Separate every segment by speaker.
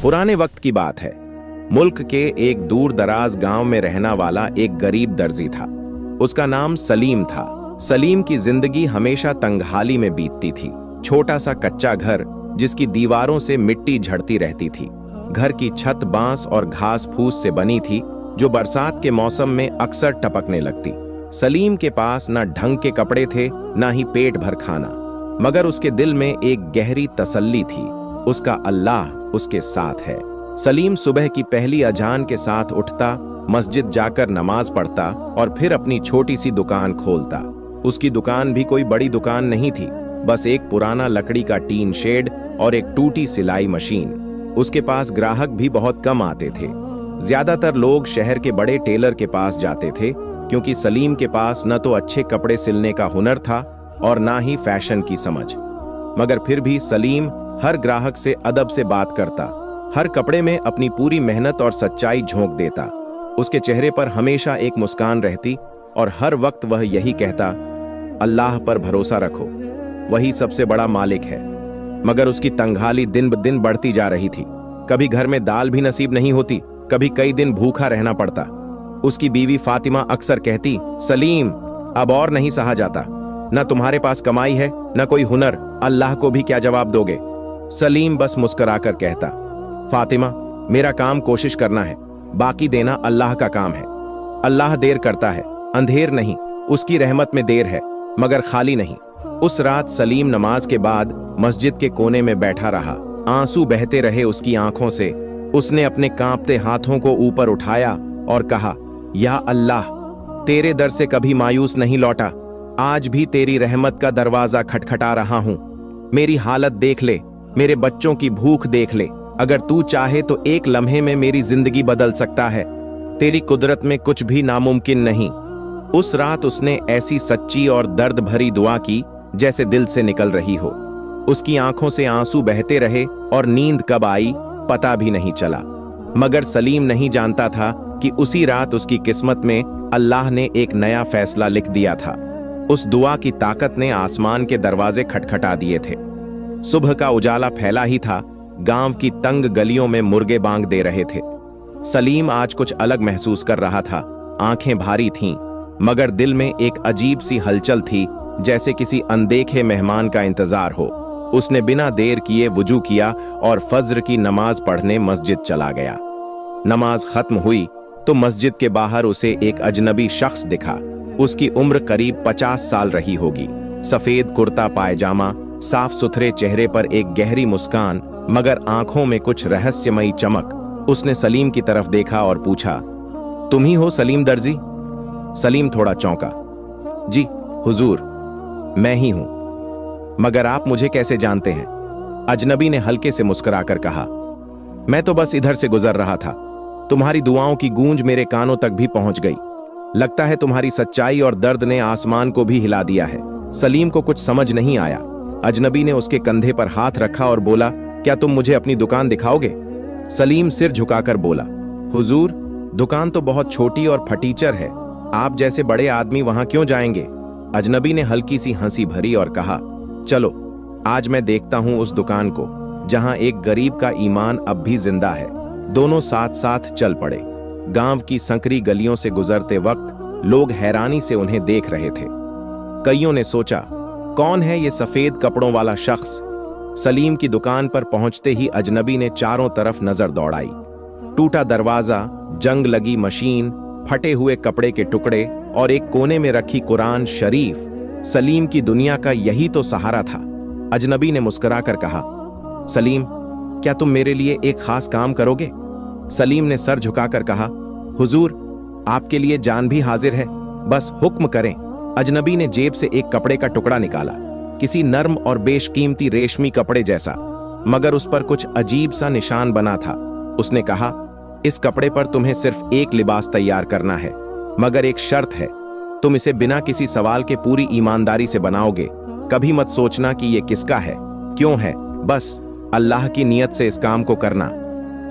Speaker 1: पुराने वक्त की बात है। मुल्क के एक दूर दराज गांव में रहना वाला एक गरीब दर्जी था। उसका नाम सलीम था। सलीम की जिंदगी हमेशा तंगहाली में बीतती थी। छोटा सा कच्चा घर जिसकी दीवारों से मिट्टी झड़ती रहती थी। घर की छत बांस और घास फूस से बनी थी जो बरसात के मौसम में अक्सर टपकने लगती। सलीम के पास न ढंग के कपड़े थे न ही पेट भर खाना, मगर उसके दिल में एक गहरी तसल्ली थी। उसका अल्लाह उसके साथ है। सलीम सुबह की पहली अजान के साथ उठता, मस्जिद जाकर नमाज पढ़ता और फिर अपनी छोटी सी दुकान खोलता। उसकी दुकान भी कोई बड़ी दुकान नहीं थी, बस एक पुराना लकड़ी का टीन शेड और एक टूटी सिलाई मशीन। उसके पास ग्राहक भी बहुत कम आते थे। ज्यादातर लोग शहर के बड़े टेलर के पास जाते थे, क्योंकि सलीम के पास न तो अच्छे कपड़े सिलने का हुनर था और ना ही फैशन की समझ। मगर फिर भी सलीम हर ग्राहक से अदब से बात करता, हर कपड़े में अपनी पूरी मेहनत और सच्चाई झोंक देता। उसके चेहरे पर हमेशा एक मुस्कान रहती और हर वक्त वह यही कहता, अल्लाह पर भरोसा रखो, वही सबसे बड़ा मालिक है। मगर उसकी तंगहाली दिन ब दिन बढ़ती जा रही थी। कभी घर में दाल भी नसीब नहीं होती, कभी कई दिन भूखा रहना पड़ता। उसकी बीवी फातिमा अक्सर कहती, सलीम अब और नहीं सहा जाता, न तुम्हारे पास कमाई है न कोई हुनर, अल्लाह को भी क्या जवाब दोगे। सलीम बस मुस्कुराकर कहता, फातिमा मेरा काम कोशिश करना है, बाकी देना अल्लाह का काम है। अल्लाह देर करता है, अंधेर नहीं, उसकी रहमत में देर है, मगर खाली नहीं। उस रात सलीम नमाज के बाद मस्जिद के कोने में बैठा रहा। आंसू बहते रहे उसकी आंखों से। उसने अपने कांपते हाथों को ऊपर उठाया और कहा, या अल्लाह, तेरे दर से कभी मायूस नहीं लौटा। आज भी तेरी रहमत का दरवाजा खटखटा रहा हूं। मेरी हालत देख ले, मेरे बच्चों की भूख देख ले। अगर तू चाहे तो एक लम्हे में मेरी जिंदगी बदल सकता है। तेरी कुदरत में कुछ भी नामुमकिन नहीं। उस रात उसने ऐसी सच्ची और दर्द भरी दुआ की जैसे दिल से निकल रही हो। उसकी आंखों से आंसू बहते रहे और नींद कब आई पता भी नहीं चला। मगर सलीम नहीं जानता था कि उसी रात उसकी किस्मत में अल्लाह ने एक नया फैसला लिख दिया था। उस दुआ की ताकत ने आसमान के दरवाजे खटखटा दिए थे। सुबह का उजाला फैला ही था। गांव की तंग गलियों में मुर्गे बांग दे रहे थे। सलीम आज कुछ अलग महसूस कर रहा था। आंखें भारी थीं, मगर दिल में एक अजीब सी हलचल थी, जैसे किसी अनदेखे मेहमान का इंतजार हो। उसने बिना देर किए वुजू किया और फज्र की नमाज पढ़ने मस्जिद चला गया। नमाज खत्म हुई तो मस्जिद के बाहर उसे एक अजनबी शख्स दिखा। उसकी उम्र करीब 50 साल रही होगी। सफेद कुर्ता पायजामा, साफ सुथरे चेहरे पर एक गहरी मुस्कान, मगर आंखों में कुछ रहस्यमयी चमक। उसने सलीम की तरफ देखा और पूछा, तुम ही हो सलीम दर्जी? सलीम थोड़ा चौंका। जी हुजूर, मैं ही हूं, मगर आप मुझे कैसे जानते हैं? अजनबी ने हल्के से मुस्कुराकर कहा, मैं तो बस इधर से गुजर रहा था। तुम्हारी दुआओं की गूंज मेरे कानों तक भी पहुंच गई। लगता है तुम्हारी सच्चाई और दर्द ने आसमान को भी हिला दिया है। सलीम को कुछ समझ नहीं आया। अजनबी ने उसके कंधे पर हाथ रखा और बोला, क्या तुम मुझे अपनी दुकान दिखाओगे? सलीम सिर झुकाकर बोला, हुजूर, दुकान तो बहुत छोटी और फटीचर है, आप जैसे बड़े आदमी वहां क्यों जाएंगे? अजनबी ने हल्की सी हंसी भरी और कहा, चलो आज मैं देखता हूं उस दुकान को जहां एक गरीब का ईमान अब भी जिंदा है। दोनों साथ साथ चल पड़े। गांव की संकरी गलियों से गुजरते वक्त लोग हैरानी से उन्हें देख रहे थे। कईयों ने सोचा, कौन है ये सफेद कपड़ों वाला शख्स? सलीम की दुकान पर पहुंचते ही अजनबी ने चारों तरफ नजर दौड़ाई। टूटा दरवाजा, जंग लगी मशीन, फटे हुए कपड़े के टुकड़े और एक कोने में रखी कुरान शरीफ। सलीम की दुनिया का यही तो सहारा था। अजनबी ने मुस्कुराकर कहा, सलीम, क्या तुम मेरे लिए एक खास काम करोगे? सलीम ने सर झुकाकर कहा, हुजूर, आपके लिए जान भी हाजिर है, बस हुक्म करें। अजनबी ने जेब से एक कपड़े का टुकड़ा निकाला, किसी नर्म और बेशकीमती रेशमी कपड़े जैसा, मगर उस पर कुछ अजीब सा निशान बना था। उसने कहा, इस कपड़े पर तुम्हें सिर्फ एक लिबास तैयार करना है, मगर एक शर्त है, तुम इसे बिना किसी सवाल के पूरी ईमानदारी से बनाओगे। कभी मत सोचना कि ये किसका है, क्यों है, बस अल्लाह की नियत से इस काम को करना।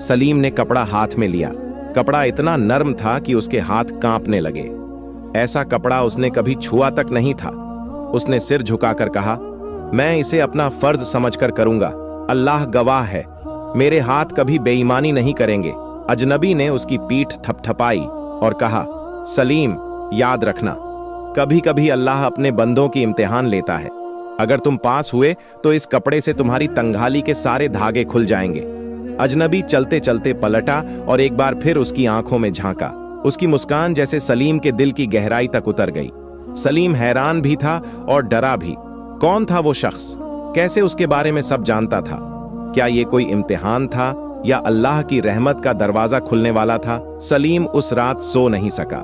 Speaker 1: सलीम ने कपड़ा हाथ में लिया। कपड़ा इतना नर्म था कि उसके हाथ कांपने लगे। ऐसा कपड़ा उसने कभी छुआ तक नहीं था। उसने सिर झुकाकर कहा, मैं इसे अपना फर्ज समझकर करूंगा, अल्लाह गवाह है। मेरे हाथ कभी बेईमानी नहीं करेंगे। अजनबी ने उसकी पीठ थपथपाई और कहा, सलीम, याद रखना, कभी कभी अल्लाह अपने बंदों की इम्तिहान लेता है। अगर तुम पास हुए तो इस कपड़े से तुम्हारी तंगहाली के सारे धागे खुल जाएंगे। अजनबी चलते चलते पलटा और एक बार फिर उसकी आंखों में झांका। उसकी मुस्कान जैसे सलीम के दिल की गहराई तक उतर गई। सलीम हैरान भी था और डरा भी। कौन था वो शख्स? कैसे उसके बारे में सब जानता था? क्या ये कोई इम्तिहान था या अल्लाह की रहमत का दरवाजा खुलने वाला था? सलीम उस रात सो नहीं सका।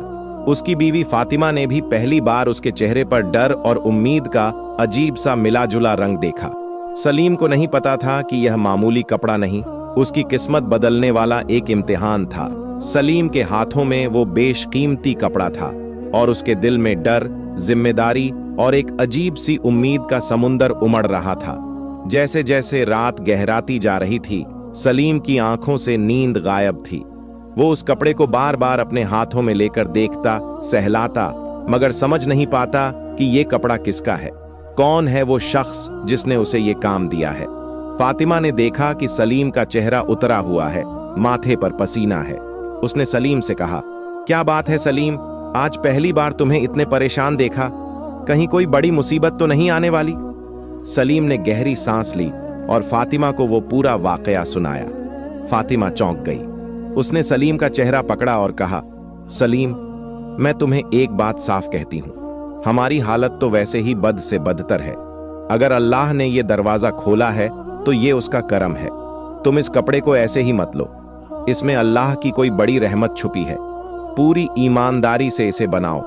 Speaker 1: उसकी बीवी फातिमा ने भी पहली बार उसके चेहरे पर डर और उम्मीद का अजीब सा मिला जुला रंग देखा। सलीम को नहीं पता था कि यह मामूली कपड़ा नहीं, उसकी किस्मत बदलने वाला एक इम्तिहान था। सलीम के हाथों में वो बेशकीमती कपड़ा था और उसके दिल में डर, जिम्मेदारी और एक अजीब सी उम्मीद का समुंदर उमड़ रहा था। जैसे जैसे रात गहराती जा रही थी, सलीम की आंखों से नींद गायब थी। वो उस कपड़े को बार बार अपने हाथों में लेकर देखता, सहलाता, मगर समझ नहीं पाता कि ये कपड़ा किसका है। कौन है वो शख्स जिसने उसे ये काम दिया है? फातिमा ने देखा कि सलीम का चेहरा उतरा हुआ है, माथे पर पसीना है। उसने सलीम से कहा, क्या बात है सलीम, आज पहली बार तुम्हें इतने परेशान देखा, कहीं कोई बड़ी मुसीबत तो नहीं आने वाली? सलीम ने गहरी सांस ली और फातिमा को वो पूरा वाकया सुनाया। फातिमा चौंक गई। उसने सलीम का चेहरा पकड़ा और कहा, सलीम, मैं तुम्हें एक बात साफ कहती हूं, हमारी हालत तो वैसे ही बद से बदतर है। अगर अल्लाह ने ये दरवाजा खोला है तो ये उसका करम है। तुम इस कपड़े को ऐसे ही मत लो, इसमें अल्लाह की कोई बड़ी रहमत छुपी है। पूरी ईमानदारी से इसे बनाओ।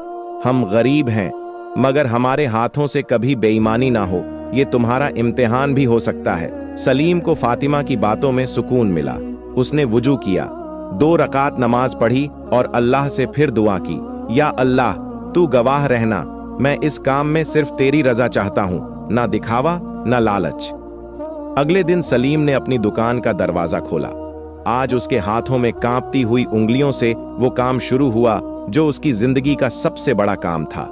Speaker 1: हम गरीब हैं, मगर हमारे हाथों से कभी बेईमानी ना हो, ये तुम्हारा इम्तिहान भी हो सकता है। सलीम को फातिमा की बातों में सुकून मिला। उसने वुजू किया, 2 रकात नमाज पढ़ी और अल्लाह से फिर दुआ की, या अल्लाह, तू गवाह रहना, मैं इस काम में सिर्फ तेरी रजा चाहता हूं, ना दिखावा ना लालच। अगले दिन सलीम ने अपनी दुकान का दरवाजा खोला। आज उसके हाथों में कांपती हुई उंगलियों से वो काम शुरू हुआ जो उसकी जिंदगी का सबसे बड़ा काम था।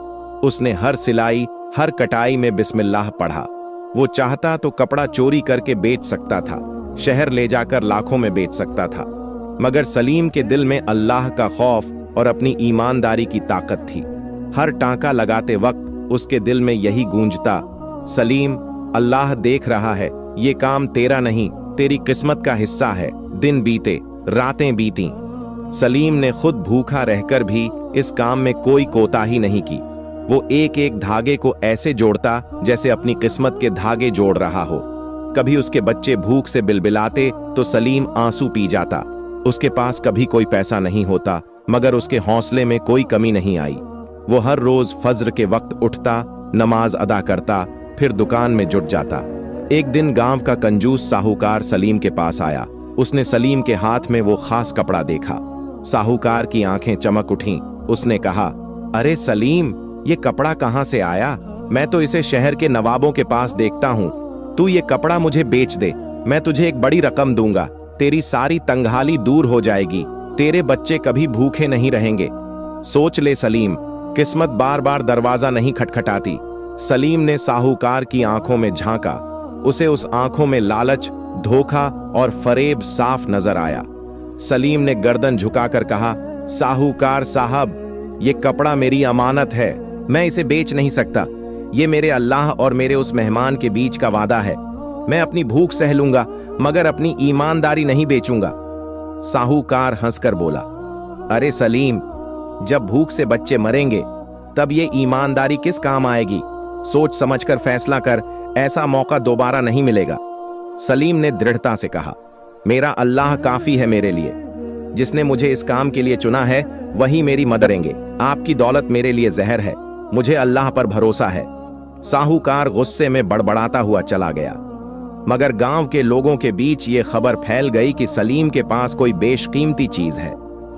Speaker 1: उसने हर सिलाई, हर कटाई में बिस्मिल्लाह पढ़ा। वो चाहता तो कपड़ा चोरी करके बेच सकता था, शहर ले जाकर लाखों में बेच सकता था, मगर सलीम के दिल में अल्लाह का खौफ और अपनी ईमानदारी की ताकत थी। हर टांका लगाते वक्त उसके दिल में यही गूंजता, सलीम, अल्लाह देख रहा है, ये काम तेरा नहीं, तेरी किस्मत का हिस्सा है। दिन बीते, रातें बीती, सलीम ने खुद भूखा रहकर भी इस काम में कोई कोताही नहीं की। वो एक एक धागे को ऐसे जोड़ता जैसे अपनी किस्मत के धागे जोड़ रहा हो। कभी उसके बच्चे भूख से बिलबिलाते तो सलीम आंसू पी जाता। उसके पास कभी कोई पैसा नहीं होता, मगर उसके हौसले में कोई कमी नहीं आई। वो हर रोज फज्र के वक्त उठता, नमाज अदा करता, फिर दुकान में जुट जाता। एक दिन गांव का कंजूस साहूकार सलीम के पास आया। उसने सलीम के हाथ में वो खास कपड़ा देखा। साहूकार की आंखें चमक उठीं। उसने कहा, अरे सलीम, ये कपड़ा कहां से आया? मैं तो इसे शहर के नवाबों के पास देखता हूं। तू ये कपड़ा मुझे बेच दे, मैं तुझे एक बड़ी रकम दूंगा, तेरी सारी तंगहाली दूर हो जाएगी, तेरे बच्चे कभी भूखे नहीं रहेंगे। सोच ले सलीम, किस्मत बार बार दरवाजा नहीं खटखटाती। सलीम ने साहूकार की आंखों में झांका। उसे उस आंखों में लालच, धोखा और फरेब साफ नजर आया। सलीम ने गर्दन झुकाकर कहा, साहूकार साहब, ये कपड़ा मेरी अमानत है, मैं इसे बेच नहीं सकता। ये मेरे अल्लाह और मेरे उस मेहमान के बीच का वादा है। मैं अपनी भूख सह लूंगा, मगर अपनी ईमानदारी नहीं बेचूंगा। साहूकार हंसकर बोला, अरे सलीम, जब भूख से बच्चे मरेंगे तब ये ईमानदारी किस काम आएगी? सोच समझकर फैसला कर, ऐसा मौका दोबारा नहीं मिलेगा। सलीम ने दृढ़ता से कहा, मेरा अल्लाह काफी है मेरे लिए। जिसने मुझे इस काम के लिए चुना है वही मेरी मदद करेंगे। आपकी दौलत मेरे लिए जहर है, मुझे अल्लाह पर भरोसा है। साहूकार गुस्से में बड़बड़ाता हुआ चला गया। मगर गांव के लोगों के बीच ये खबर फैल गई कि सलीम के पास कोई बेशकीमती चीज है।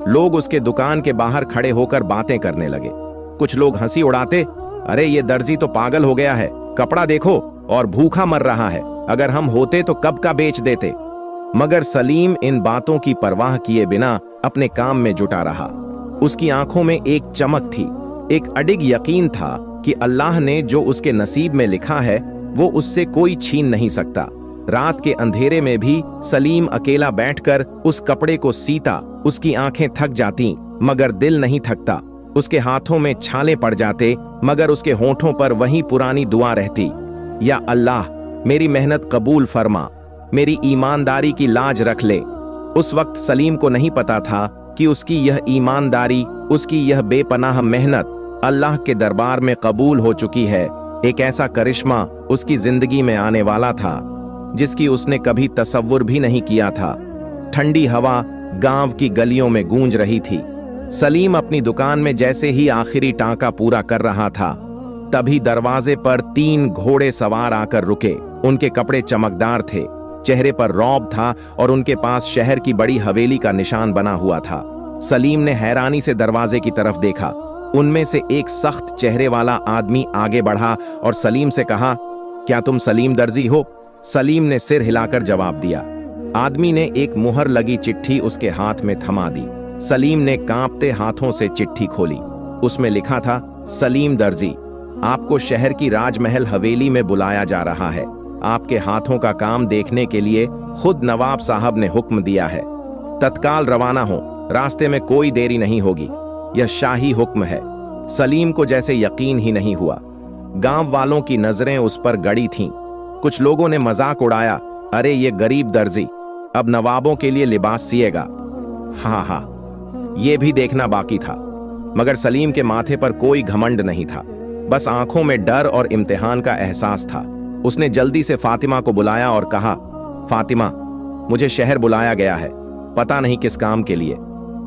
Speaker 1: लोग उसके दुकान के बाहर खड़े होकर बातें करने लगे। कुछ लोग हंसी उड़ाते, अरे ये दर्जी तो पागल हो गया है, कपड़ा देखो, और भूखा मर रहा है, अगर हम होते तो कब का बेच देते। मगर सलीम इन बातों की परवाह किए बिना अपने काम में जुटा रहा। उसकी आंखों में एक चमक थी, एक अडिग यकीन था कि अल्लाह ने जो उसके नसीब में लिखा है वो उससे कोई छीन नहीं सकता। रात के अंधेरे में भी सलीम अकेला बैठकर उस कपड़े को सीता। उसकी आंखें थक जाती मगर दिल नहीं थकता। उसके हाथों में छाले पड़ जाते मगर उसके होठों पर वही पुरानी दुआ रहती, या अल्लाह मेरी मेहनत कबूल फरमा, मेरी ईमानदारी की लाज रख ले। उस वक्त सलीम को नहीं पता था कि उसकी यह ईमानदारी, उसकी यह बेपनाह मेहनत अल्लाह के दरबार में कबूल हो चुकी है। एक ऐसा करिश्मा उसकी जिंदगी में आने वाला था जिसकी उसने कभी तसव्वुर भी नहीं किया था। ठंडी हवा गांव की गलियों में गूंज रही थी। सलीम अपनी दुकान में जैसे ही आखिरी टांका पूरा कर रहा था, तभी दरवाजे पर 3 घोड़े सवार आकर रुके। उनके कपड़े चमकदार थे, चेहरे पर रौब था और उनके पास शहर की बड़ी हवेली का निशान बना हुआ था। सलीम ने हैरानी से दरवाजे की तरफ देखा। उनमें से एक सख्त चेहरे वाला आदमी आगे बढ़ा और सलीम से कहा, क्या तुम सलीम दर्जी हो? सलीम ने सिर हिलाकर जवाब दिया। आदमी ने एक मुहर लगी चिट्ठी उसके हाथ में थमा दी। सलीम ने कांपते हाथों से चिट्ठी खोली। उसमें लिखा था, सलीम दर्जी, आपको शहर की राजमहल हवेली में बुलाया जा रहा है। आपके हाथों का काम देखने के लिए खुद नवाब साहब ने हुक्म दिया है। तत्काल रवाना हो, रास्ते में कोई देरी नहीं होगी। यह शाही हुक्म है। सलीम को जैसे यकीन ही नहीं हुआ। गांव वालों की नजरें उस पर गड़ी थीं। कुछ लोगों ने मजाक उड़ाया, अरे ये गरीब दर्जी अब नवाबों के लिए लिबास सिएगा। हाँ, ये भी देखना बाकी था। मगर सलीम के माथे पर कोई घमंड नहीं था, बस आंखों में डर और इम्तिहान का एहसास था। उसने जल्दी से फातिमा को बुलाया और कहा, फातिमा, मुझे शहर बुलाया गया है, पता नहीं किस काम के लिए,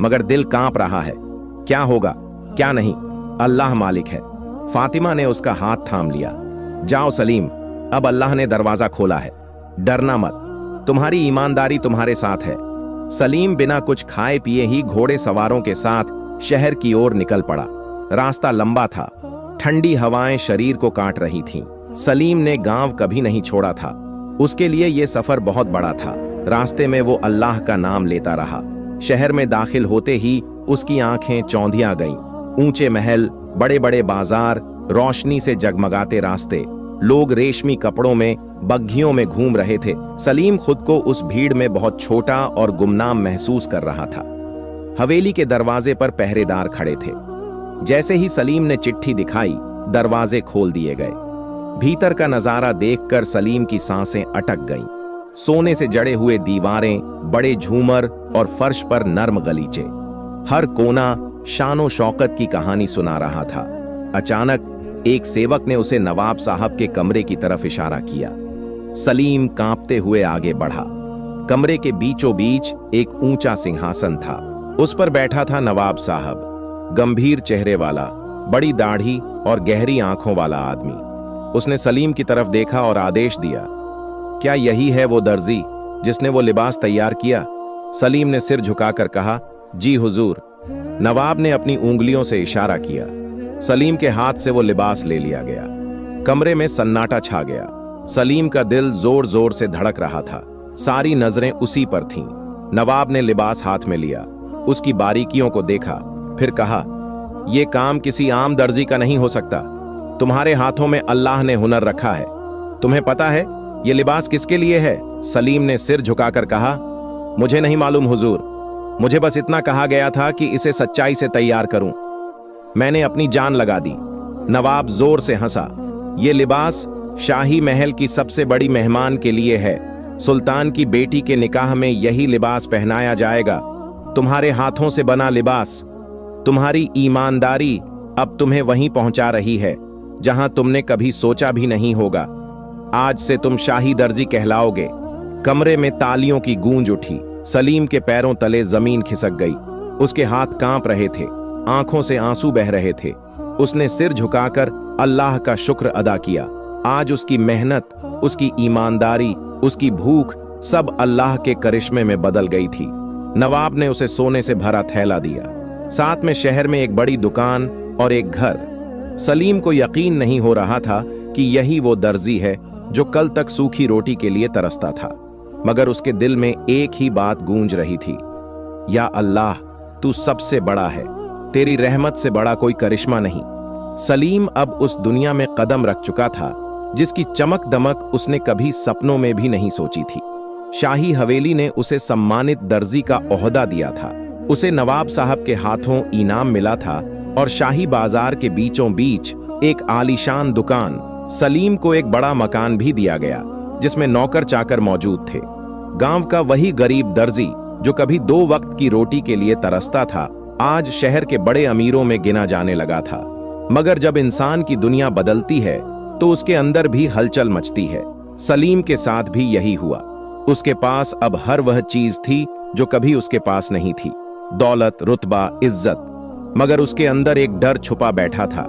Speaker 1: मगर दिल कांप रहा है। क्या होगा क्या नहीं, अल्लाह मालिक है। फातिमा ने उसका हाथ थाम लिया। जाओ सलीम, अब अल्लाह ने दरवाजा खोला है, डरना मत, तुम्हारी ईमानदारी तुम्हारे साथ है। सलीम बिना कुछ खाए पिए ही घोड़े सवारों के साथ शहर की ओर निकल पड़ा। रास्ता लंबा था, ठंडी हवाएं शरीर को काट रही थीं। सलीम ने गांव कभी नहीं छोड़ा था। उसके लिए यह सफर बहुत बड़ा था। रास्ते में वो अल्लाह का नाम लेता रहा। शहर में दाखिल होते ही उसकी आंखें चौंधिया गईं। ऊंचे महल, बड़े बड़े बाजार, रोशनी से जगमगाते रास्ते, लोग रेशमी कपड़ों में बग्घियों में घूम रहे थे। सलीम खुद को उस भीड़ में बहुत छोटा और गुमनाम महसूस कर रहा था। हवेली के दरवाजे पर पहरेदार खड़े थे। जैसे ही सलीम ने चिट्ठी दिखाई, दरवाजे खोल दिए गए। भीतर का नजारा देखकर सलीम की सांसें अटक गईं। सोने से जड़े हुए दीवारें, बड़े झूमर और फर्श पर नर्म गलीचे, हर कोना शानो शौकत की कहानी सुना रहा था। अचानक एक सेवक ने उसे नवाब साहब के कमरे की तरफ इशारा किया। सलीम कांपते हुए आगे बढ़ा। कमरे के बीचों बीच एक ऊंचा सिंहासन था। उस पर बैठा था नवाब साहब, गंभीर चेहरे वाला, बड़ी दाढ़ी और गहरी आंखों वाला आदमी। उसने सलीम की तरफ देखा और आदेश दिया, क्या यही है वो दर्जी जिसने वो लिबास तैयार किया? सलीम ने सिर झुकाकर कहा, जी हुजूर। नवाब ने अपनी उंगलियों से इशारा किया। सलीम के हाथ से वो लिबास ले लिया गया। कमरे में सन्नाटा छा गया। सलीम का दिल जोर जोर से धड़क रहा था। सारी नजरें उसी पर थीं। नवाब ने लिबास हाथ में लिया, उसकी बारीकियों को देखा, फिर कहा, यह काम किसी आम दर्जी का नहीं हो सकता। तुम्हारे हाथों में अल्लाह ने हुनर रखा है। तुम्हें पता है यह लिबास किसके लिए है? सलीम ने सिर झुकाकर कहा, मुझे नहीं मालूम हुजूर, मुझे बस इतना कहा गया था कि इसे सच्चाई से तैयार करूं। मैंने अपनी जान लगा दी। नवाब जोर से हंसा। यह लिबास शाही महल की सबसे बड़ी मेहमान के लिए है। सुल्तान की बेटी के निकाह में यही लिबास पहनाया जाएगा। तुम्हारे हाथों से बना लिबास, तुम्हारी ईमानदारी अब तुम्हें वहीं पहुंचा रही है जहां तुमने कभी सोचा भी नहीं होगा। आज से तुम शाही दर्जी कहलाओगे। कमरे में तालियों की गूंज उठी। सलीम के पैरों तले जमीन खिसक गई। उसके हाथ कांप रहे थे, आंखों से आंसू बह रहे थे। उसने सिर झुकाकर अल्लाह का शुक्र अदा किया। आज उसकी मेहनत, उसकी ईमानदारी, उसकी भूख सब अल्लाह के करिश्मे में बदल गई थी। नवाब ने उसे सोने से भरा थैला दिया, साथ में शहर में एक बड़ी दुकान और एक घर। सलीम को यकीन नहीं हो रहा था कि यही वो दर्जी है जो कल तक सूखी रोटी के लिए तरसता था। मगर उसके दिल में एक ही बात गूंज रही थी, या अल्लाह, तू सबसे बड़ा है, तेरी रहमत से बड़ा कोई करिश्मा नहीं। सलीम अब उस दुनिया में कदम रख चुका था जिसकी चमक दमक उसने कभी सपनों में भी नहीं सोची थी। शाही हवेली ने उसे सम्मानित दर्जी का ओहदा दिया था। उसे नवाब साहब के हाथों इनाम मिला था और शाही बाजार के बीचों बीच एक आलीशान दुकान, सलीम को एक बड़ा मकान भी दिया गया जिसमें नौकर चाकर मौजूद थे। गांव का वही गरीब दर्जी जो कभी 2 वक्त की रोटी के लिए तरसता था, आज शहर के बड़े अमीरों में गिना जाने लगा था। मगर जब इंसान की दुनिया बदलती है तो उसके अंदर भी हलचल मचती है। सलीम के साथ भी यही हुआ। उसके पास अब हर वह चीज थी जो कभी उसके पास नहीं थी, दौलत, रुतबा, इज्जत। मगर उसके अंदर एक डर छुपा बैठा था,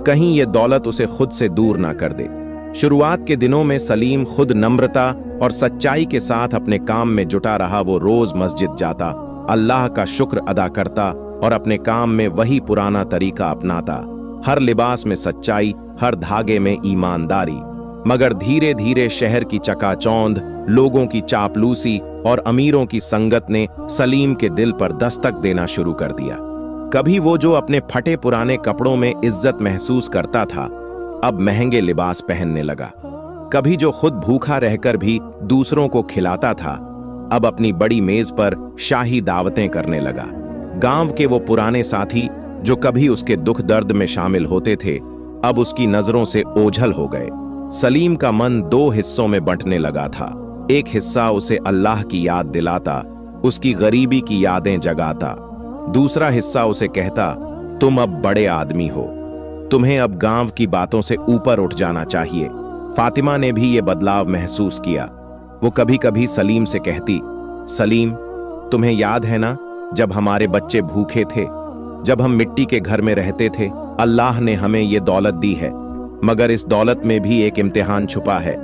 Speaker 1: कहीं ये दौलत उसे खुद से दूर ना कर दे। शुरुआत के दिनों में सलीम खुद नम्रता और सच्चाई के साथ अपने काम में जुटा रहा। वो रोज मस्जिद जाता, अल्लाह का शुक्र अदा करता और अपने काम में वही पुराना तरीका अपनाता, हर लिबास में सच्चाई, हर धागे में ईमानदारी। मगर धीरे धीरे शहर की चकाचौंध, लोगों की चापलूसी और अमीरों की संगत ने सलीम के दिल पर दस्तक देना शुरू कर दिया। कभी वो जो अपने फटे पुराने कपड़ों में इज्जत महसूस करता था, अब महंगे लिबास पहनने लगा। कभी जो खुद भूखा रहकर भी दूसरों को खिलाता था, अब अपनी बड़ी मेज पर शाही दावतें करने लगा। गांव के वो पुराने साथी जो कभी उसके दुख दर्द में शामिल होते थे, अब उसकी नजरों से ओझल हो गए। सलीम का मन 2 हिस्सों में बंटने लगा था। एक हिस्सा उसे अल्लाह की याद दिलाता, उसकी गरीबी की यादें जगाता। दूसरा हिस्सा उसे कहता, तुम अब बड़े आदमी हो, तुम्हें अब गांव की बातों से ऊपर उठ जाना चाहिए। फातिमा ने भी ये बदलाव महसूस किया। वो कभी कभी सलीम से कहती, सलीम, तुम्हें याद है ना जब हमारे बच्चे भूखे थे, जब हम मिट्टी के घर में रहते थे? अल्लाह ने हमें ये दौलत दी है, मगर इस दौलत में भी एक इम्तिहान छुपा है,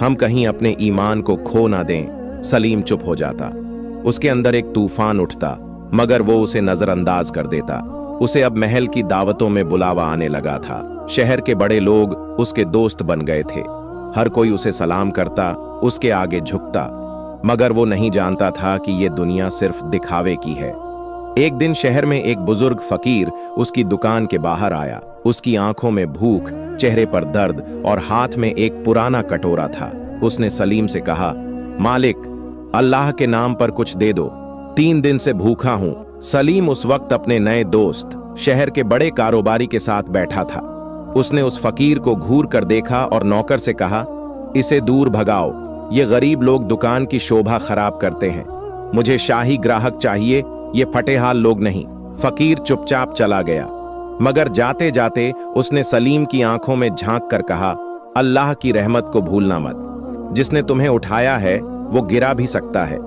Speaker 1: हम कहीं अपने ईमान को खो ना दें। सलीम चुप हो जाता। उसके अंदर एक तूफान उठता, मगर वो उसे नजरअंदाज कर देता। उसे अब महल की दावतों में बुलावा आने लगा था। शहर के बड़े लोग उसके दोस्त बन गए थे। हर कोई उसे सलाम करता, उसके आगे झुकता। मगर वो नहीं जानता था कि ये दुनिया सिर्फ दिखावे की है। एक दिन शहर में एक बुजुर्ग फकीर उसकी दुकान के बाहर आया। उसकी आंखों में भूख, चेहरे पर दर्द और हाथ में एक पुराना कटोरा था। उसने सलीम से कहा, मालिक, अल्लाह के नाम पर कुछ दे दो, 3 दिन से भूखा हूं। सलीम उस वक्त अपने नए दोस्त, शहर के बड़े कारोबारी के साथ बैठा था। उसने उस फकीर को घूर कर देखा और नौकर से कहा, इसे दूर भगाओ, ये गरीब लोग दुकान की शोभा खराब करते हैं। मुझे शाही ग्राहक चाहिए, ये फटेहाल लोग नहीं। फकीर चुपचाप चला गया, मगर जाते जाते उसने सलीम की आंखों में झांक कर कहा, अल्लाह की रहमत को भूलना मत। जिसने तुम्हें उठाया है वो गिरा भी सकता है।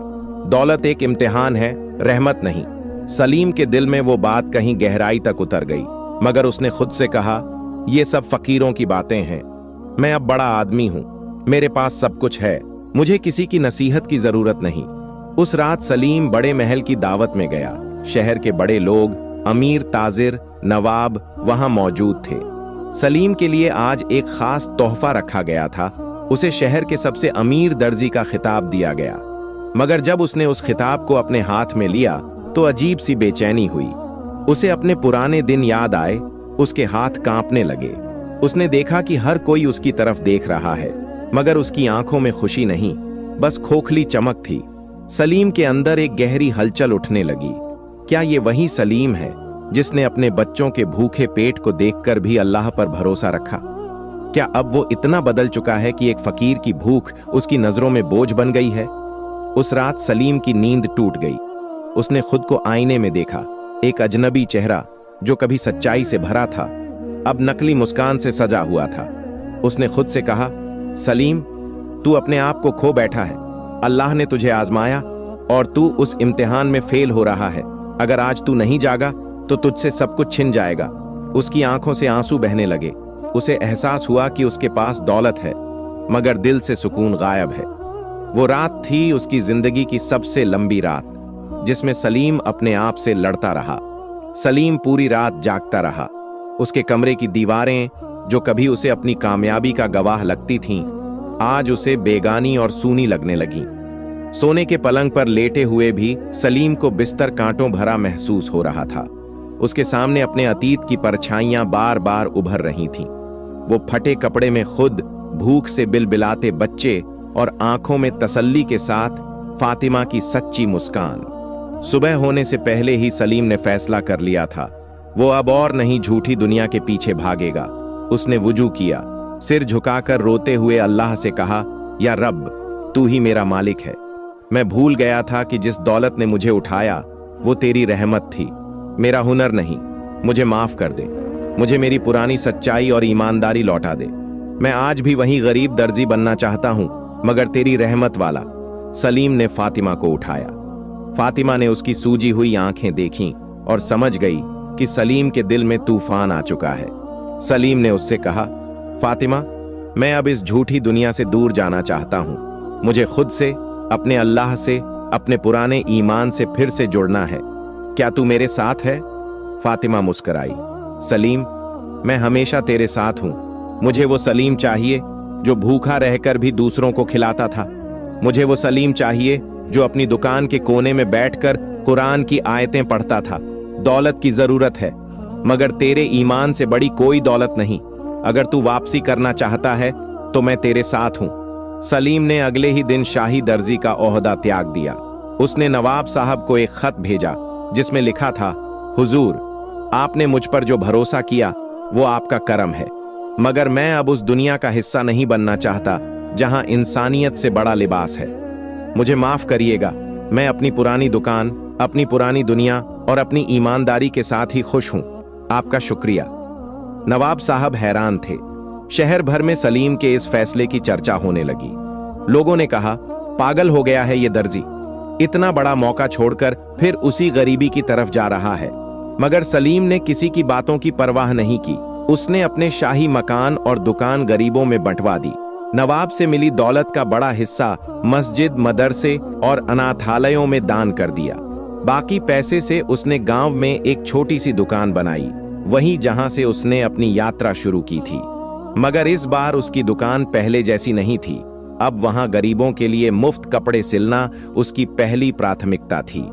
Speaker 1: दौलत एक इम्तिहान है, रहमत नहीं। सलीम के दिल में वो बात कहीं गहराई तक उतर गई, मगर उसने खुद से कहा, ये सब फकीरों की बातें हैं। मैं अब बड़ा आदमी हूं, मेरे पास सब कुछ है, मुझे किसी की नसीहत की जरूरत नहीं। उस रात सलीम बड़े महल की दावत में गया। शहर के बड़े लोग, अमीर, ताजिर, नवाब वहां मौजूद थे। सलीम के लिए आज एक खास तोहफा रखा गया था। उसे शहर के सबसे अमीर दर्जी का खिताब दिया गया। मगर जब उसने उस खिताब को अपने हाथ में लिया तो अजीब सी बेचैनी हुई। उसे अपने पुराने दिन याद आए, उसके हाथ कांपने लगे। उसने देखा कि हर कोई उसकी तरफ देख रहा है, मगर उसकी आंखों में खुशी नहीं, बस खोखली चमक थी। सलीम के अंदर एक गहरी हलचल उठने लगी। क्या ये वही सलीम है जिसने अपने बच्चों के भूखे पेट को देखकर भी अल्लाह पर भरोसा रखा? क्या अब वो इतना बदल चुका है कि एक फकीर की भूख उसकी नजरों में बोझ बन गई है? उस रात सलीम की नींद टूट गई। उसने खुद को आईने में देखा। एक अजनबी चेहरा जो कभी सच्चाई से भरा था, अब नकली मुस्कान से सजा हुआ था। उसने खुद से कहा, सलीम, तू अपने आप को खो बैठा है। अल्लाह ने तुझे आजमाया और तू उस इम्तिहान में फेल हो रहा है। अगर आज तू नहीं जागा तो तुझसे सब कुछ छिन जाएगा। उसकी आंखों से आंसू बहने लगे। उसे एहसास हुआ कि उसके पास दौलत है, मगर दिल से सुकून गायब है। वो रात थी उसकी जिंदगी की सबसे लंबी रात, जिसमें सलीम अपने आप से लड़ता रहा। सलीम पूरी रात जागता रहा। उसके कमरे की दीवारें, जो कभी उसे अपनी कामयाबी का गवाह लगती थीं, आज उसे बेगानी और सूनी लगने लगीं। सोने के पलंग पर लेटे हुए भी सलीम को बिस्तर कांटों भरा महसूस हो रहा था। उसके सामने अपने अतीत की परछाइयां बार बार उभर रही थीं। वो फटे कपड़े में खुद भूख से बिलबिलाते बच्चे और आंखों में तसल्ली के साथ फातिमा की सच्ची मुस्कान। सुबह होने से पहले ही सलीम ने फैसला कर लिया था, वो अब और नहीं झूठी दुनिया के पीछे भागेगा। उसने वुजू किया, सिर झुकाकर रोते हुए अल्लाह से कहा, या रब, तू ही मेरा मालिक है। मैं भूल गया था कि जिस दौलत ने मुझे उठाया वो तेरी रहमत थी, मेरा हुनर नहीं। मुझे माफ कर दे, मुझे मेरी पुरानी सच्चाई और ईमानदारी लौटा दे। मैं आज भी वही गरीब दर्जी बनना चाहता हूं, मगर तेरी रहमत वाला। सलीम ने फातिमा को उठाया। फातिमा ने उसकी सूजी हुई आंखें देखीं और समझ गई कि सलीम के दिल में तूफान आ चुका है। सलीम ने उससे कहा, फातिमा, मैं अब इस झूठी दुनिया से दूर जाना चाहता हूं। मुझे खुद से, अपने अल्लाह से, अपने पुराने ईमान से फिर से जुड़ना है। क्या तू मेरे साथ है? फातिमा मुस्कुराई। सलीम, मैं हमेशा तेरे साथ हूं। मुझे वो सलीम चाहिए जो भूखा रहकर भी दूसरों को खिलाता था। मुझे वो सलीम चाहिए जो अपनी दुकान के कोने में बैठकर कुरान की आयतें पढ़ता था। दौलत की जरूरत है, मगर तेरे ईमान से बड़ी कोई दौलत नहीं। अगर तू वापसी करना चाहता है तो मैं तेरे साथ हूं। सलीम ने अगले ही दिन शाही दर्जी का ओहदा त्याग दिया। उसने नवाब साहब को एक खत भेजा जिसमें लिखा था, हुजूर, आपने मुझ पर जो भरोसा किया वो आपका करम है, मगर मैं अब उस दुनिया का हिस्सा नहीं बनना चाहता जहां इंसानियत से बड़ा लिबास है। मुझे माफ करिएगा, मैं अपनी पुरानी दुकान, अपनी पुरानी दुनिया और अपनी ईमानदारी के साथ ही खुश हूं। आपका शुक्रिया। नवाब साहब हैरान थे। शहर भर में सलीम के इस फैसले की चर्चा होने लगी। लोगों ने कहा, पागल हो गया है ये दर्जी, इतना बड़ा मौका छोड़कर फिर उसी गरीबी की तरफ जा रहा है। मगर सलीम ने किसी की बातों की परवाह नहीं की। उसने अपने शाही मकान और दुकान गरीबों में बंटवा दी। नवाब से मिली दौलत का बड़ा हिस्सा मस्जिद, मदरसे और अनाथालयों में दान कर दिया। बाकी पैसे से उसने गांव में एक छोटी सी दुकान बनाई, वहीं जहां से उसने अपनी यात्रा शुरू की थी। मगर इस बार उसकी दुकान पहले जैसी नहीं थी। अब वहां गरीबों के लिए मुफ्त कपड़े सिलना उसकी पहली प्राथमिकता थी।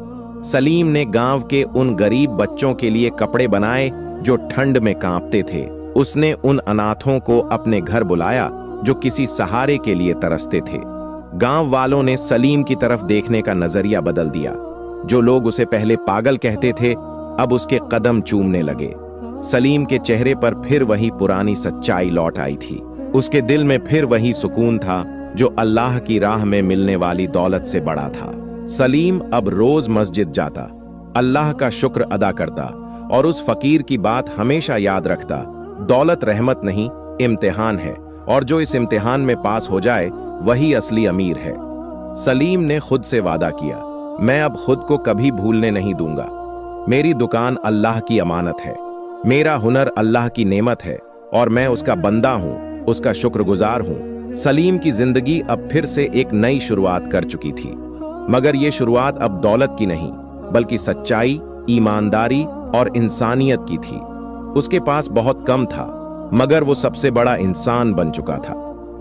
Speaker 1: सलीम ने गांव के उन गरीब बच्चों के लिए कपड़े बनाए जो ठंड में कांपते थे। उसने उन अनाथों को अपने घर बुलाया जो किसी सहारे के लिए तरसते थे। गांव वालों ने सलीम की तरफ देखने का नजरिया बदल दिया। जो लोग उसे पहले पागल कहते थे, अब उसके कदम चूमने लगे। सलीम के चेहरे पर फिर वही पुरानी सच्चाई लौट आई थी। उसके दिल में फिर वही सुकून था जो अल्लाह की राह में मिलने वाली दौलत से बड़ा था। सलीम अब रोज मस्जिद जाता, अल्लाह का शुक्र अदा करता और उस फकीर की बात हमेशा याद रखता, दौलत रहमत नहीं, इम्तिहान है, और जो इस इम्तिहान में पास हो जाए वही असली अमीर है। सलीम ने खुद से वादा किया, मैं अब खुद को कभी भूलने नहीं दूंगा। मेरी दुकान अल्लाह की अमानत है, मेरा हुनर अल्लाह की नेमत है और मैं उसका बंदा हूं, उसका शुक्रगुजार हूं। सलीम की जिंदगी अब फिर से एक नई शुरुआत कर चुकी थी, मगर यह शुरुआत अब दौलत की नहीं बल्कि सच्चाई, ईमानदारी और इंसानियत की थी। उसके पास बहुत कम था, मगर वो सबसे बड़ा इंसान बन चुका था।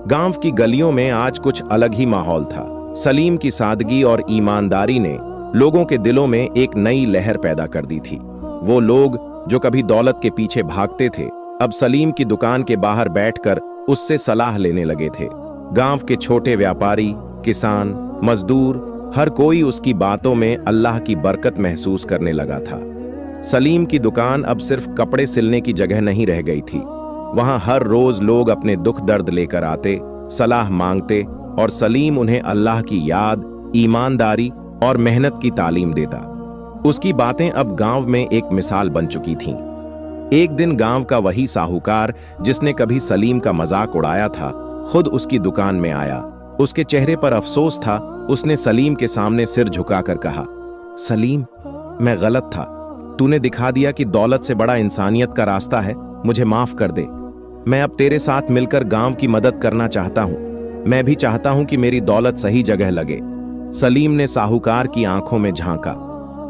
Speaker 1: गांव की गलियों में आज कुछ अलग ही माहौल था। सलीम की सादगी और ईमानदारी ने लोगों के दिलों में एक नई लहर पैदा कर दी थी। वो लोग जो कभी दौलत के पीछे भागते थे, अब सलीम की दुकान के बाहर बैठकर उससे सलाह लेने लगे थे। गांव के छोटे व्यापारी, किसान, मजदूर, हर कोई उसकी बातों में अल्लाह की बरकत महसूस करने लगा था। सलीम की दुकान अब सिर्फ कपड़े सिलने की जगह नहीं रह गई थी। वहां हर रोज लोग अपने दुख दर्द लेकर आते, सलाह मांगते और सलीम उन्हें अल्लाह की याद, ईमानदारी और मेहनत की तालीम देता। उसकी बातें अब गांव में एक मिसाल बन चुकी थीं। एक दिन गांव का वही साहूकार जिसने कभी सलीम का मजाक उड़ाया था, खुद उसकी दुकान में आया। उसके चेहरे पर अफसोस था। उसने सलीम के सामने सिर झुकाकर कहा, सलीम, मैं गलत था। तूने दिखा दिया कि दौलत से बड़ा इंसानियत का रास्ता है। मुझे माफ कर दे। मैं अब तेरे साथ मिलकर गांव की मदद करना चाहता हूं। मैं भी चाहता हूं कि मेरी दौलत सही जगह लगे। सलीम ने साहूकार की आंखों में झांका।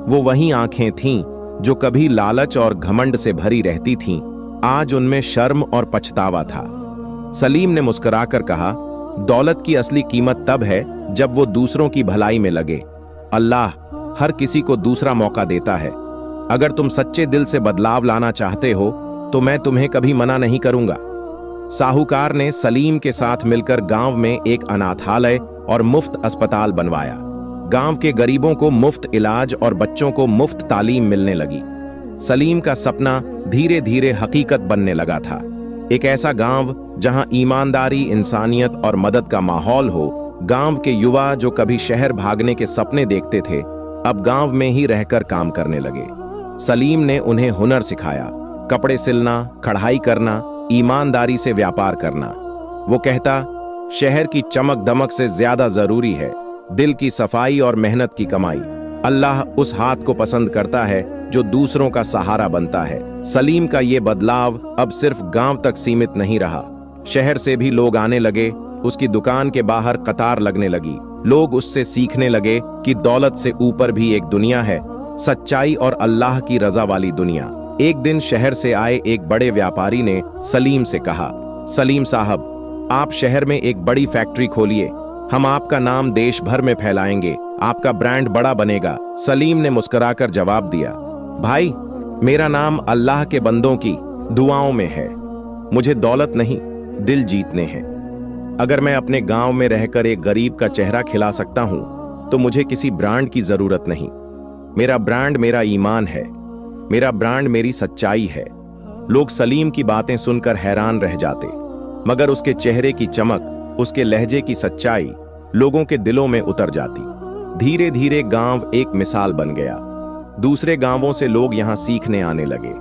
Speaker 1: वो वही आंखें थीं जो कभी लालच और घमंड से भरी रहती थीं, आज उनमें शर्म और पछतावा था। सलीम ने मुस्कुराकर कहा, दौलत की असली कीमत तब है जब वो दूसरों की भलाई में लगे। अल्लाह हर किसी को दूसरा मौका देता है। अगर तुम सच्चे दिल से बदलाव लाना चाहते हो तो मैं तुम्हें कभी मना नहीं करूंगा। साहूकार ने सलीम के साथ मिलकर गांव में एक अनाथालय और मुफ्त अस्पताल बनवाया। गांव के गरीबों को मुफ्त इलाज और बच्चों को मुफ्त तालीम मिलने लगी। सलीम का सपना धीरे धीरे हकीकत बनने लगा था। एक ऐसा गांव जहां ईमानदारी, इंसानियत और मदद का माहौल हो। गांव के युवा जो कभी शहर भागने के सपने देखते थे, अब गांव में ही रहकर काम करने लगे। सलीम ने उन्हें हुनर सिखाया, कपड़े सिलना, कढ़ाई करना, ईमानदारी से व्यापार करना। वो कहता, शहर की चमक दमक से ज्यादा जरूरी है दिल की सफाई और मेहनत की कमाई। अल्लाह उस हाथ को पसंद करता है जो दूसरों का सहारा बनता है। सलीम का ये बदलाव अब सिर्फ गांव तक सीमित नहीं रहा, शहर से भी लोग आने लगे। उसकी दुकान के बाहर कतार लगने लगी। लोग उससे सीखने लगे कि दौलत से ऊपर भी एक दुनिया है, सच्चाई और अल्लाह की रजा वाली दुनिया। एक दिन शहर से आए एक बड़े व्यापारी ने सलीम से कहा, सलीम साहब, आप शहर में एक बड़ी फैक्ट्री खोलिए, हम आपका नाम देश भर में फैलाएंगे, आपका ब्रांड बड़ा बनेगा। सलीम ने मुस्कुराकर जवाब दिया, भाई, मेरा नाम अल्लाह के बंदों की दुआओं में है। मुझे दौलत नहीं, दिल जीतने हैं। अगर मैं अपने गांव में रहकर एक गरीब का चेहरा खिला सकता हूं, तो मुझे किसी ब्रांड की जरूरत नहीं। मेरा ब्रांड मेरा ईमान है, मेरा ब्रांड मेरी सच्चाई है। लोग सलीम की बातें सुनकर हैरान रह जाते, मगर उसके चेहरे की चमक, उसके लहजे की सच्चाई लोगों के दिलों में उतर जाती। धीरे धीरे गांव एक मिसाल बन गया। दूसरे गांवों से लोग यहां सीखने आने लगे।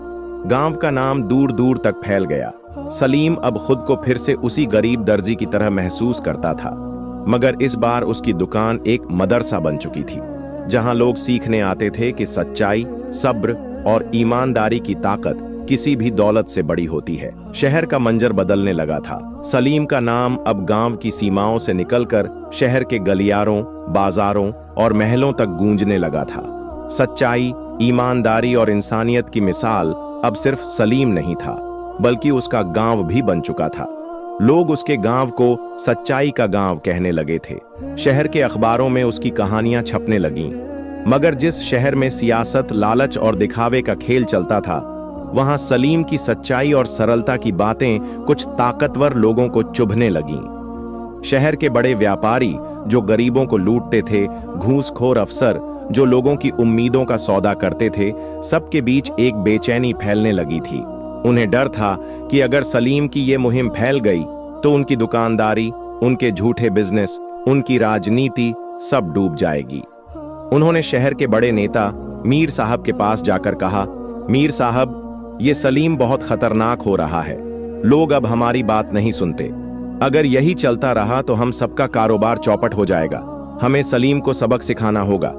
Speaker 1: गांव का नाम दूर दूर तक फैल गया। सलीम अब खुद को फिर से उसी गरीब दर्जी की तरह महसूस करता था, मगर इस बार उसकी दुकान एक मदरसा बन चुकी थी, जहां लोग सीखने आते थे कि सच्चाई, सब्र और ईमानदारी की ताकत किसी भी दौलत से बड़ी होती है। शहर का मंजर बदलने लगा था। सलीम का नाम अब गांव की सीमाओं से निकलकर शहर के गलियारों, बाजारों और महलों तक गूंजने लगा था। सच्चाई, ईमानदारी और इंसानियत की मिसाल अब सिर्फ सलीम नहीं था, बल्कि उसका गांव भी बन चुका था। लोग उसके गांव को सच्चाई का गांव कहने लगे थे। शहर के अखबारों में उसकी कहानियां छपने लगीं। मगर जिस शहर में सियासत, लालच और दिखावे का खेल चलता था, वहां सलीम की सच्चाई और सरलता की बातें कुछ ताकतवर लोगों को चुभने लगीं। शहर के बड़े व्यापारी जो गरीबों को लूटते थे, घूसखोर अफसर जो लोगों की उम्मीदों का सौदा करते थे, सबके बीच एक बेचैनी फैलने लगी थी। उन्हें डर था कि अगर सलीम की ये मुहिम फैल गई तो उनकी दुकानदारी, उनके झूठे बिजनेस, उनकी राजनीति सब डूब जाएगी। उन्होंने शहर के बड़े नेता मीर साहब के पास जाकर कहा, मीर साहब, ये सलीम बहुत खतरनाक हो रहा है। लोग अब हमारी बात नहीं सुनते। अगर यही चलता रहा तो हम सबका कारोबार चौपट हो जाएगा। हमें सलीम को सबक सिखाना होगा।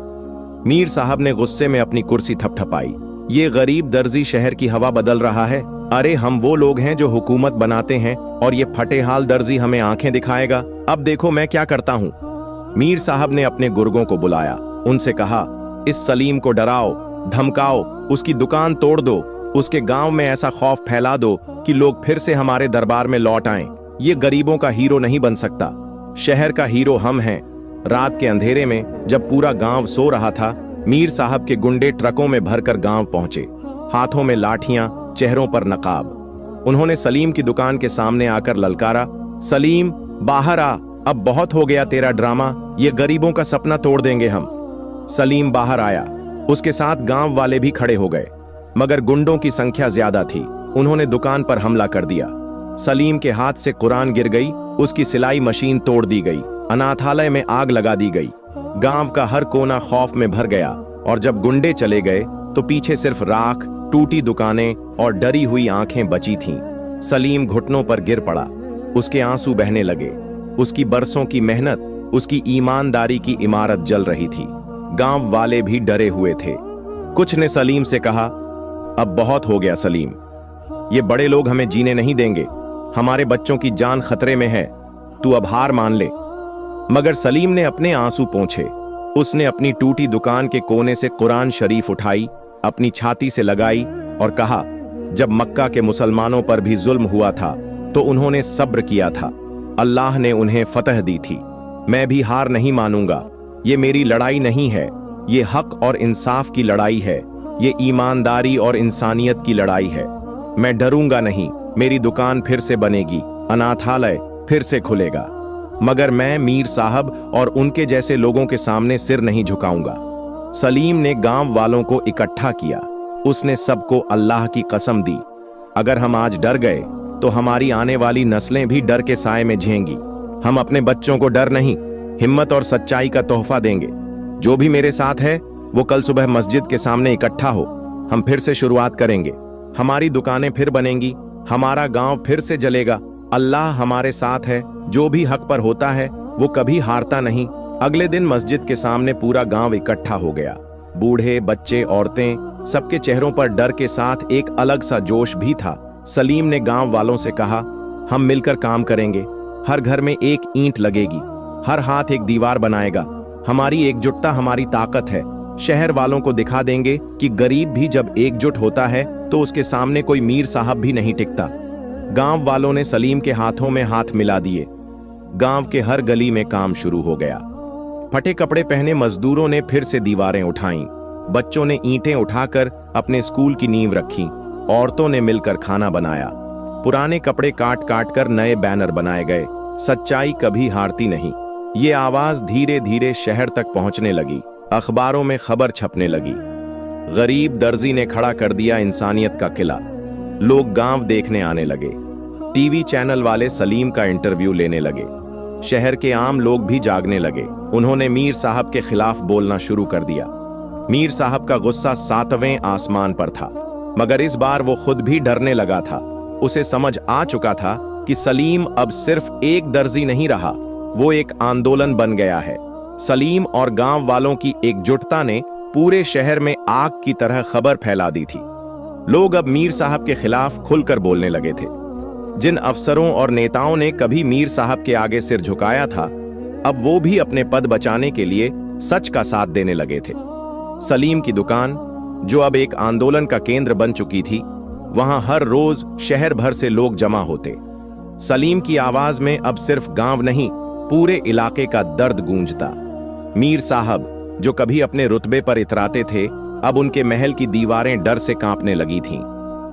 Speaker 1: मीर साहब ने गुस्से में अपनी कुर्सी थपथपाई। ये गरीब दर्जी शहर की हवा बदल रहा है। अरे, हम वो लोग हैं जो हुकूमत बनाते हैं और ये फटेहाल दर्जी हमें आंखें दिखाएगा। अब देखो मैं क्या करता हूं। मीर साहब ने अपने गुर्गों को बुलाया, उनसे कहा, इस सलीम को डराओ, धमकाओ, उसकी दुकान तोड़ दो, उसके गांव में ऐसा खौफ फैला दो कि लोग फिर से हमारे दरबार में लौट आएं। ये गरीबों का हीरो नहीं बन सकता, शहर का हीरो हम हैं। रात के अंधेरे में जब पूरा गांव सो रहा था, मीर साहब के गुंडे ट्रकों में भरकर गांव पहुंचे, हाथों में लाठियां, चेहरों पर नकाब। उन्होंने सलीम की दुकान के सामने आकर ललकारा, सलीम, बाहर आ, अब बहुत हो गया तेरा ड्रामा, ये गरीबों का सपना तोड़ देंगे हम। सलीम बाहर आया, उसके साथ गांव वाले भी खड़े हो गए, मगर गुंडों की संख्या ज्यादा थी। उन्होंने दुकान पर हमला कर दिया। सलीम के हाथ से कुरान गिर गई, उसकी सिलाई मशीन तोड़ दी गई, अनाथालय में आग लगा दी गई। गांव का हर कोना खौफ में भर गया, और जब गुंडे चले गए तो पीछे सिर्फ राख, टूटी दुकानें और डरी हुई आंखें बची थीं। सलीम घुटनों पर गिर पड़ा, उसके आंसू बहने लगे। उसकी बरसों की मेहनत, उसकी ईमानदारी की इमारत जल रही थी। गांव वाले भी डरे हुए थे। कुछ ने सलीम से कहा, अब बहुत हो गया सलीम, ये बड़े लोग हमें जीने नहीं देंगे, हमारे बच्चों की जान खतरे में है, तू अब हार मान ले। मगर सलीम ने अपने आंसू पोंछे। उसने अपनी टूटी दुकान के कोने से कुरान शरीफ उठाई, अपनी छाती से लगाई और कहा, जब मक्का के मुसलमानों पर भी जुल्म हुआ था तो उन्होंने सब्र किया था, अल्लाह ने उन्हें फतह दी थी। मैं भी हार नहीं मानूंगा। ये मेरी लड़ाई नहीं है, ये हक और इंसाफ की लड़ाई है, ये ईमानदारी और इंसानियत की लड़ाई है। मैं डरूंगा नहीं, मेरी दुकान फिर से बनेगी, अनाथालय फिर से खुलेगा, मगर मैं मीर साहब और उनके जैसे लोगों के सामने सिर नहीं झुकाऊंगा। सलीम ने गांव वालों को इकट्ठा किया। उसने सबको अल्लाह की कसम दी, अगर हम आज डर गए तो हमारी आने वाली नस्लें भी डर के साए में झेंगी। हम अपने बच्चों को डर नहीं, हिम्मत और सच्चाई का तोहफा देंगे। जो भी मेरे साथ है वो कल सुबह मस्जिद के सामने इकट्ठा हो। हम फिर से शुरुआत करेंगे, हमारी दुकानें फिर बनेंगी, हमारा गांव फिर से जलेगा। अल्लाह हमारे साथ है, जो भी हक पर होता है वो कभी हारता नहीं। अगले दिन मस्जिद के सामने पूरा गांव इकट्ठा हो गया। बूढ़े, बच्चे, औरतें, सबके चेहरों पर डर के साथ एक अलग सा जोश भी था। सलीम ने गांव वालों से कहा, हम मिलकर काम करेंगे, हर घर में एक ईंट लगेगी, हर हाथ एक दीवार बनाएगा। हमारी एकजुटता हमारी ताकत है। शहर वालों को दिखा देंगे कि गरीब भी जब एकजुट होता है तो उसके सामने कोई मीर साहब भी नहीं टिकता। गांव वालों ने सलीम के हाथों में हाथ मिला दिए। गांव के हर गली में काम शुरू हो गया। फटे कपड़े पहने मजदूरों ने फिर से दीवारें उठाईं। बच्चों ने ईंटें उठाकर अपने स्कूल की नींव रखी। औरतों ने मिलकर खाना बनाया। पुराने कपड़े काट काट कर नए बैनर बनाए गए। सच्चाई कभी हारती नहीं। ये आवाज धीरे धीरे शहर तक पहुंचने लगी। अखबारों में खबर छपने लगी। गरीब दर्जी ने खड़ा कर दिया इंसानियत का किला। लोग गांव देखने आने लगे। टीवी चैनल वाले सलीम का इंटरव्यू लेने लगे। शहर के आम लोग भी जागने लगे। उन्होंने मीर साहब के खिलाफ बोलना शुरू कर दिया। मीर साहब का गुस्सा 7वें आसमान पर था, मगर इस बार वो खुद भी डरने लगा था। उसे समझ आ चुका था कि सलीम अब सिर्फ एक दर्जी नहीं रहा, वो एक आंदोलन बन गया है। सलीम और गांव वालों की एकजुटता ने पूरे शहर में आग की तरह खबर फैला दी थी। लोग अब मीर साहब के खिलाफ खुलकर बोलने लगे थे। जिन अफसरों और नेताओं ने कभी मीर साहब के आगे सिर झुकाया था, अब वो भी अपने पद बचाने के लिए सच का साथ देने लगे थे। सलीम की दुकान, जो अब एक आंदोलन का केंद्र बन चुकी थी, वहां हर रोज शहर भर से लोग जमा होते। सलीम की आवाज में अब सिर्फ गांव नहीं, पूरे इलाके का दर्द गूंजता। मीर साहब, जो कभी अपने रुतबे पर इतराते थे, अब उनके महल की दीवारें डर से कांपने लगी थीं।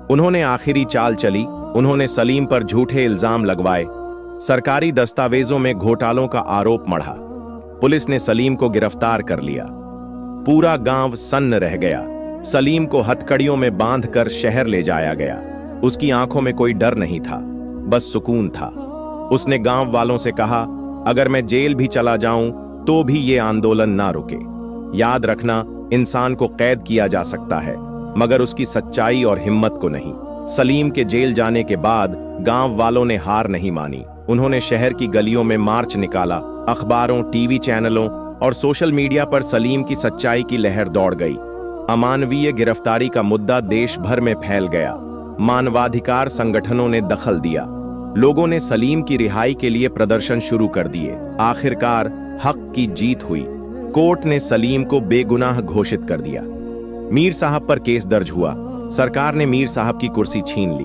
Speaker 1: उन्होंने आखिरी चाल चली। उन्होंने सलीम पर झूठे इल्जाम लगवाए। सरकारी दस्तावेजों में घोटालों का आरोप मढ़ा। पुलिस ने सलीम को गिरफ्तार कर लिया। पूरा गांव सन्न रह गया। सलीम को हथकड़ियों में बांधकर शहर ले जाया गया। उसकी आंखों में कोई डर नहीं था, बस सुकून था। उसने गांव वालों से कहा, अगर मैं जेल भी चला जाऊं तो भी ये आंदोलन ना रुके। याद रखना, इंसान को कैद किया जा सकता है, मगर उसकी सच्चाई और हिम्मत को नहीं। सलीम के जेल जाने के बाद गांव वालों ने हार नहीं मानी। उन्होंने शहर की गलियों में मार्च निकाला। अखबारों, टीवी चैनलों और सोशल मीडिया पर सलीम की सच्चाई की लहर दौड़ गई। अमानवीय गिरफ्तारी का मुद्दा देश भर में फैल गया। मानवाधिकार संगठनों ने दखल दिया। लोगों ने सलीम की रिहाई के लिए प्रदर्शन शुरू कर दिए। आखिरकार हक की जीत हुई। कोर्ट ने सलीम को बेगुनाह घोषित कर दिया। मीर साहब पर केस दर्ज हुआ। सरकार ने मीर साहब की कुर्सी छीन ली।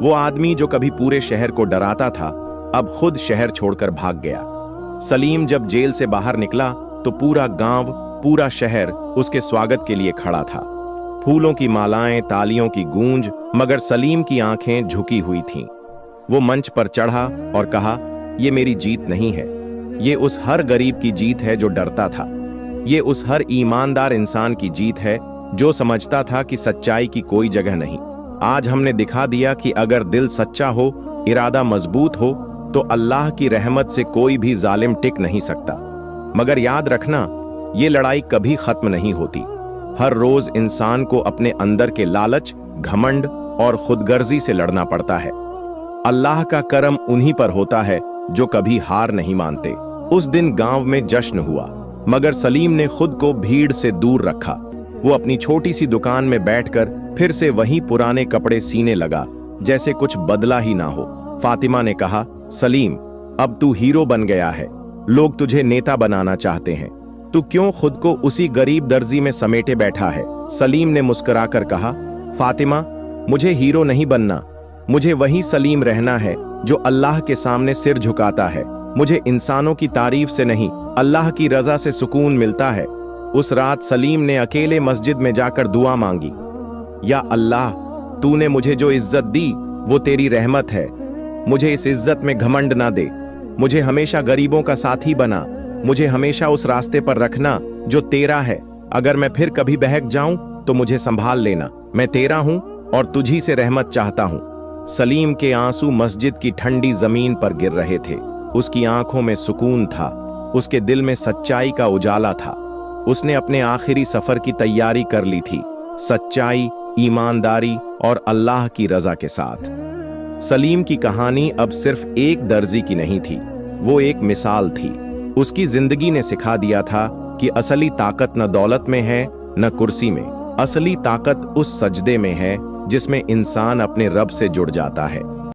Speaker 1: वो आदमी जो कभी पूरे शहर को डराता था, अब खुद शहर छोड़कर भाग गया। सलीम जब जेल से बाहर निकला तो पूरा गांव, पूरा शहर उसके स्वागत के लिए खड़ा था। फूलों की मालाएं, तालियों की गूंज, मगर सलीम की आंखें झुकी हुई थीं। वो मंच पर चढ़ा और कहा, ये मेरी जीत नहीं है, ये उस हर गरीब की जीत है जो डरता था। ये उस हर ईमानदार इंसान की जीत है जो समझता था कि सच्चाई की कोई जगह नहीं। आज हमने दिखा दिया कि अगर दिल सच्चा हो, इरादा मजबूत हो, तो अल्लाह की रहमत से कोई भी जालिम टिक नहीं सकता। मगर याद रखना, ये लड़ाई कभी खत्म नहीं होती। हर रोज इंसान को अपने अंदर के लालच, घमंड और खुदगर्जी से लड़ना पड़ता है। अल्लाह का करम उन्हीं पर होता है जो कभी हार नहीं मानते। उस दिन गांव में जश्न हुआ, मगर सलीम ने खुद को भीड़ से दूर रखा। वो अपनी छोटी सी दुकान में बैठकर फिर से वही पुराने कपड़े सीने लगा, जैसे कुछ बदला ही ना हो। फातिमा ने कहा, सलीम, अब तू हीरो बन गया है। लोग तुझे नेता बनाना चाहते हैं। तू क्यों खुद को उसी गरीब दर्जी में समेटे बैठा है? सलीम ने मुस्कुराकर कहा, फातिमा, मुझे हीरो नहीं बनना, मुझे वही सलीम रहना है जो अल्लाह के सामने सिर झुकाता है। मुझे इंसानों की तारीफ से नहीं, अल्लाह की रजा से सुकून मिलता है। उस रात सलीम ने अकेले मस्जिद में जाकर दुआ मांगी, या अल्लाह, तूने मुझे जो इज्जत दी वो तेरी रहमत है। मुझे इस इज्जत में घमंड ना दे। मुझे हमेशा गरीबों का साथी बना। मुझे हमेशा उस रास्ते पर रखना जो तेरा है। अगर मैं फिर कभी बहक जाऊं तो मुझे संभाल लेना। मैं तेरा हूं और तुझी से रहमत चाहता हूं। सलीम के आंसू मस्जिद की ठंडी जमीन पर गिर रहे थे। उसकी आंखों में सुकून था। उसके दिल में सच्चाई का उजाला था। उसने अपने आखिरी सफर की तैयारी कर ली थी, सच्चाई, ईमानदारी और अल्लाह की रजा के साथ। सलीम की कहानी अब सिर्फ एक दर्जी की नहीं थी, वो एक मिसाल थी। उसकी जिंदगी ने सिखा दिया था कि असली ताकत न दौलत में है न कुर्सी में। असली ताकत उस सजदे में है जिसमें इंसान अपने रब से जुड़ जाता है।